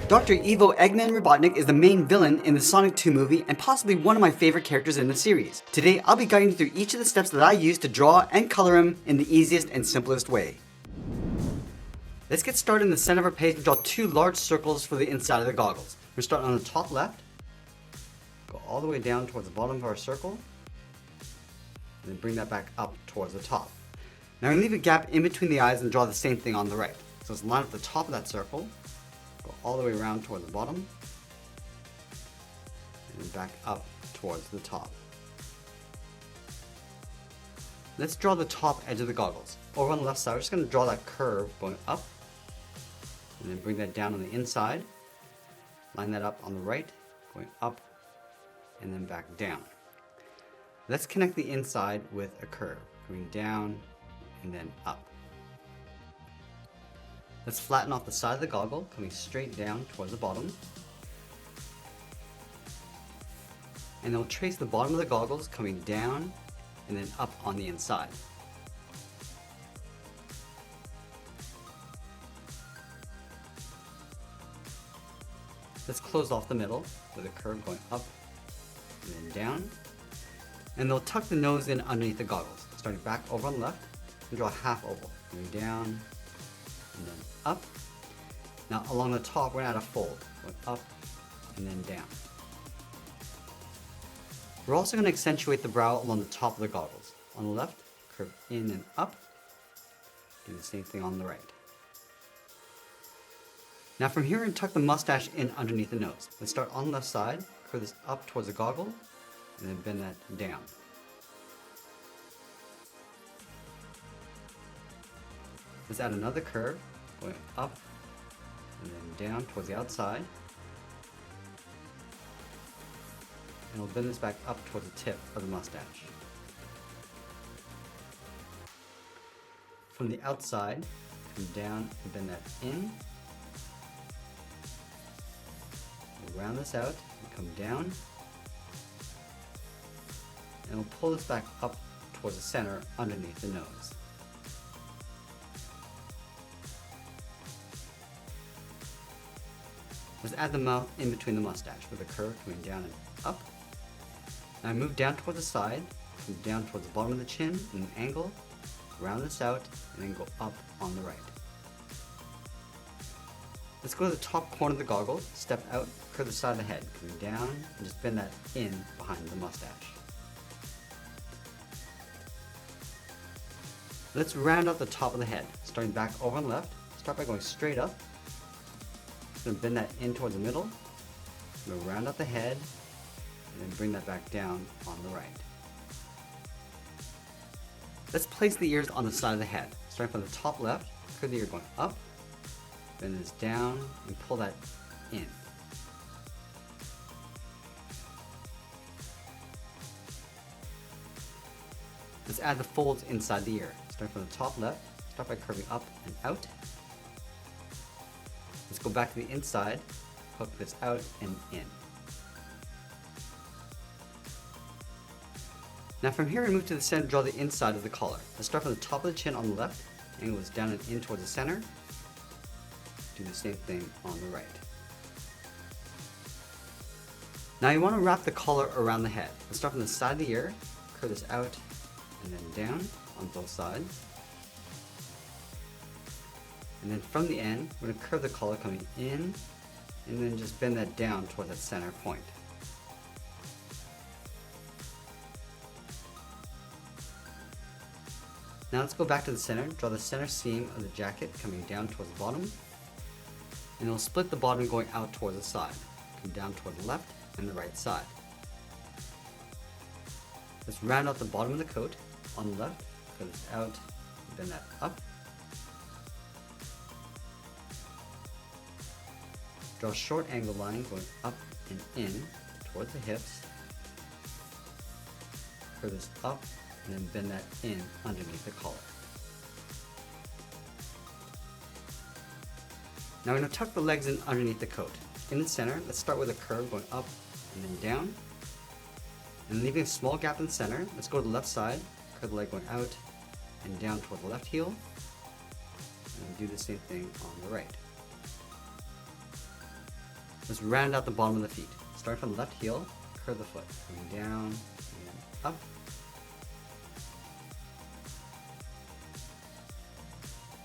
Dr. Evil Eggman Robotnik is the main villain in the Sonic 2 movie and possibly one of my favorite characters in the series. Today, I'll be guiding you through each of the steps that I use to draw and color him in the easiest and simplest way. Let's get started in the center of our page and draw two large circles for the inside of the goggles. We're going to start on the top left, go all the way down towards the bottom of our circle, and then bring that back up towards the top. Now we're going to leave a gap in between the eyes and draw the same thing on the right. So let's line up the top of that circle, go all the way around towards the bottom, and then back up towards the top. Let's draw the top edge of the goggles. Over on the left side, we're just going to draw that curve going up, and then bring that down on the inside, line that up on the right, going up, and then back down. Let's connect the inside with a curve, going down and then up. Let's flatten off the side of the goggle, coming straight down towards the bottom. And then we'll trace the bottom of the goggles coming down and then up on the inside. Let's close off the middle with a curve going up and then down. And they'll tuck the nose in underneath the goggles. Starting back over on the left, and draw a half oval, going down and then up. Now along the top, we're going to add a fold, going up and then down. We're also going to accentuate the brow along the top of the goggles. On the left, curve in and up. Do the same thing on the right. Now from here, we're going to tuck the mustache in underneath the nose. Let's start on the left side, curve this up towards the goggle, and then bend that down. Let's add another curve, going up and then down towards the outside. And we'll bend this back up towards the tip of the mustache. From the outside, come down and bend that in. We'll round this out and come down. And we'll pull this back up towards the center underneath the nose. Let's add the mouth in between the mustache with a curve coming down and up. Now move down towards the side, come down towards the bottom of the chin in an angle, round this out, and then go up on the right. Let's go to the top corner of the goggle, step out, curve the side of the head, coming down, and just bend that in behind the mustache. Let's round out the top of the head, starting back over on the left. Start by going straight up. Then bend that in towards the middle. We'll round out the head, and then bring that back down on the right. Let's place the ears on the side of the head. Starting from the top left, curve the ear going up, bend this down, and pull that in. Let's add the folds inside the ear. Starting from the top left, start by curving up and out. Let's go back to the inside, hook this out and in. Now from here we move to the center to draw the inside of the collar. Let's start from the top of the chin on the left, angle this down and in towards the center. Do the same thing on the right. Now you want to wrap the collar around the head. Let's start from the side of the ear, curve this out and then down on both sides. And then from the end, we're going to curve the collar coming in, and then just bend that down towards that center point. Now let's go back to the center, draw the center seam of the jacket coming down towards the bottom, and we'll split the bottom going out towards the side, come down toward the left and the right side. Let's round out the bottom of the coat on the left, curve this out, bend that up. Draw a short angle line going up and in towards the hips. Curve this up and then bend that in underneath the collar. Now we're going to tuck the legs in underneath the coat. In the center, let's start with a curve going up and then down. And leaving a small gap in the center, let's go to the left side, curve the leg going out and down toward the left heel. And do the same thing on the right. Let's round out the bottom of the feet. Start from the left heel, curve the foot, coming down, and then up.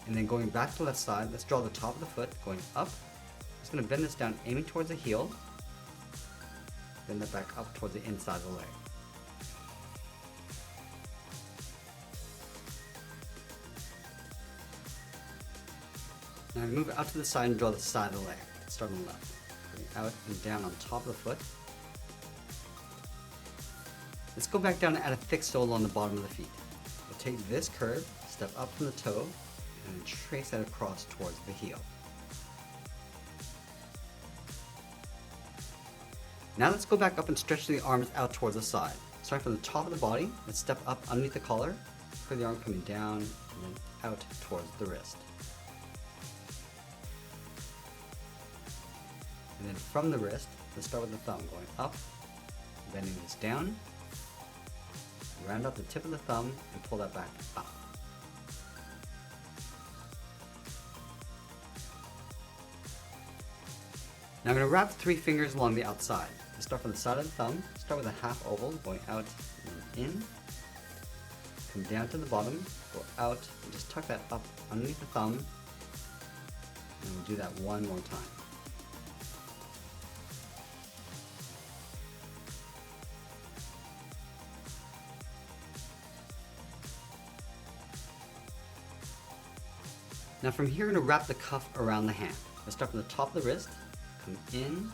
And then going back to the left side, let's draw the top of the foot, going up. Just going to bend this down, aiming towards the heel. Bend that back up towards the inside of the leg. Now move out to the side and draw the side of the leg. Start on the left. Going out and down on top of the foot. Let's go back down and add a thick sole on the bottom of the feet. We'll take this curve, step up from the toe, and then trace that across towards the heel. Now let's go back up and stretch the arms out towards the side. Starting from the top of the body, let's step up underneath the collar, curve the arm coming down, and then out towards the wrist. And then from the wrist, let's start with the thumb, going up, bending this down, round out the tip of the thumb, and pull that back up. Now I'm going to wrap 3 fingers along the outside. Let's start from the side of the thumb, start with a half oval, going out and in, come down to the bottom, go out, and just tuck that up underneath the thumb, and we'll do that one more time. Now from here, I'm going to wrap the cuff around the hand. Let's start from the top of the wrist, come in,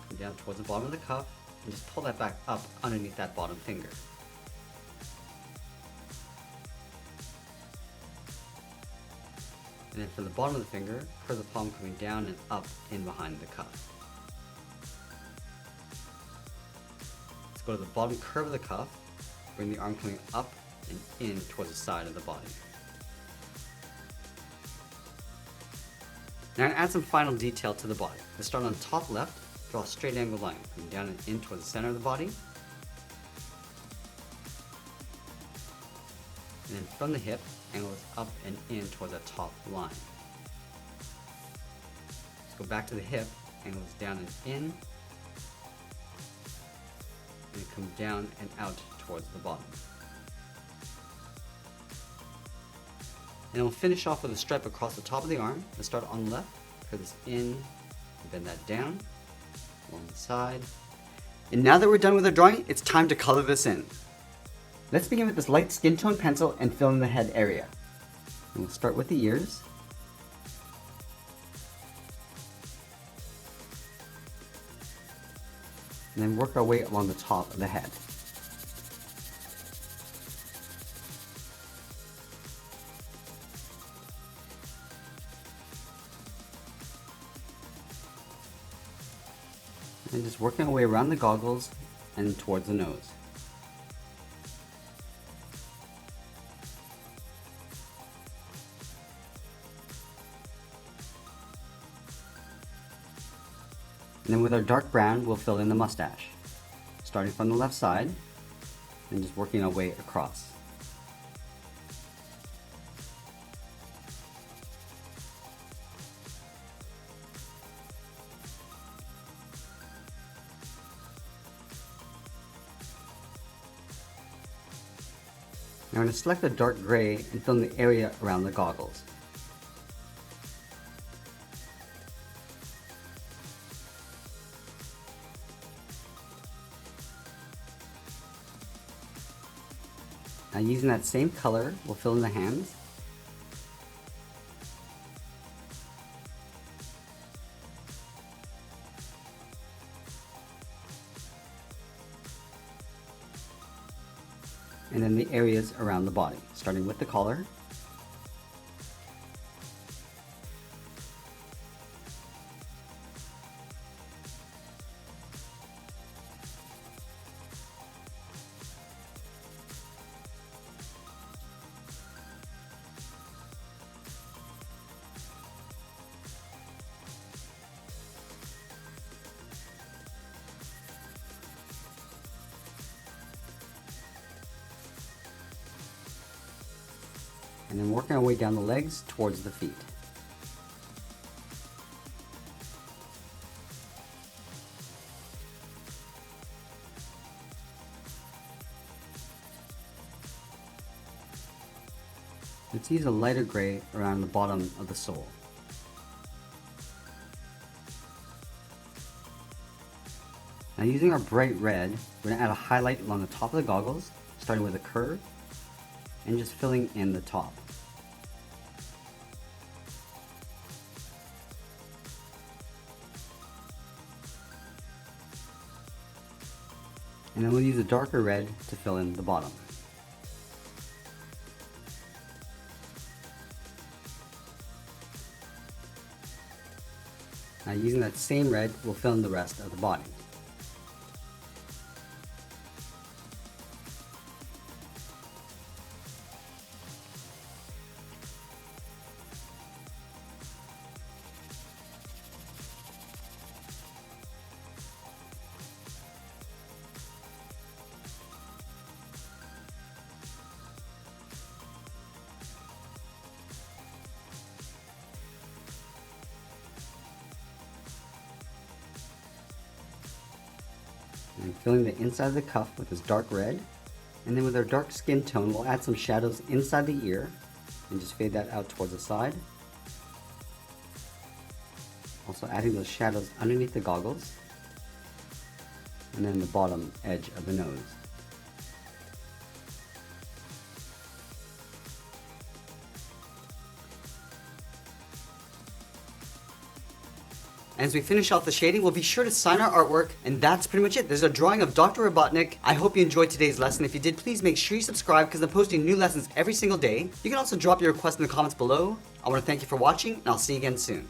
come down towards the bottom of the cuff, and just pull that back up underneath that bottom finger. And then for the bottom of the finger, curve the palm coming down and up in behind the cuff. Let's go to the bottom curve of the cuff, bring the arm coming up and in towards the side of the body. Now I'm going to add some final detail to the body. Let's start on the top left, draw a straight angle line, coming down and in towards the center of the body. And then from the hip, angle this up and in towards that top line. Let's go back to the hip, angle this down and in, and come down and out towards the bottom. And we'll finish off with a stripe across the top of the arm. Let's start on the left, curve this in, bend that down, along the side. And now that we're done with our drawing, it's time to color this in. Let's begin with this light skin tone pencil and fill in the head area. And we'll start with the ears. And then work our way along the top of the head. And just working our way around the goggles and towards the nose. And then with our dark brown, we'll fill in the mustache. Starting from the left side, and just working our way across. Now I'm going to select the dark gray and fill in the area around the goggles. Now using that same color, we'll fill in the hands. And then the areas around the body, starting with the collar. And then working our way down the legs towards the feet. Let's use a lighter gray around the bottom of the sole. Now using our bright red, we're going to add a highlight along the top of the goggles, starting with a curve, and just filling in the top. And then we'll use a darker red to fill in the bottom. Now using that same red, we'll fill in the rest of the body. And filling the inside of the cuff with this dark red, and then with our dark skin tone we'll add some shadows inside the ear and just fade that out towards the side. Also adding those shadows underneath the goggles and then the bottom edge of the nose. As we finish off the shading, we'll be sure to sign our artwork, and that's pretty much it. There's a drawing of Dr. Robotnik. I hope you enjoyed today's lesson. If you did, please make sure you subscribe because I'm posting new lessons every single day. You can also drop your requests in the comments below. I want to thank you for watching, and I'll see you again soon.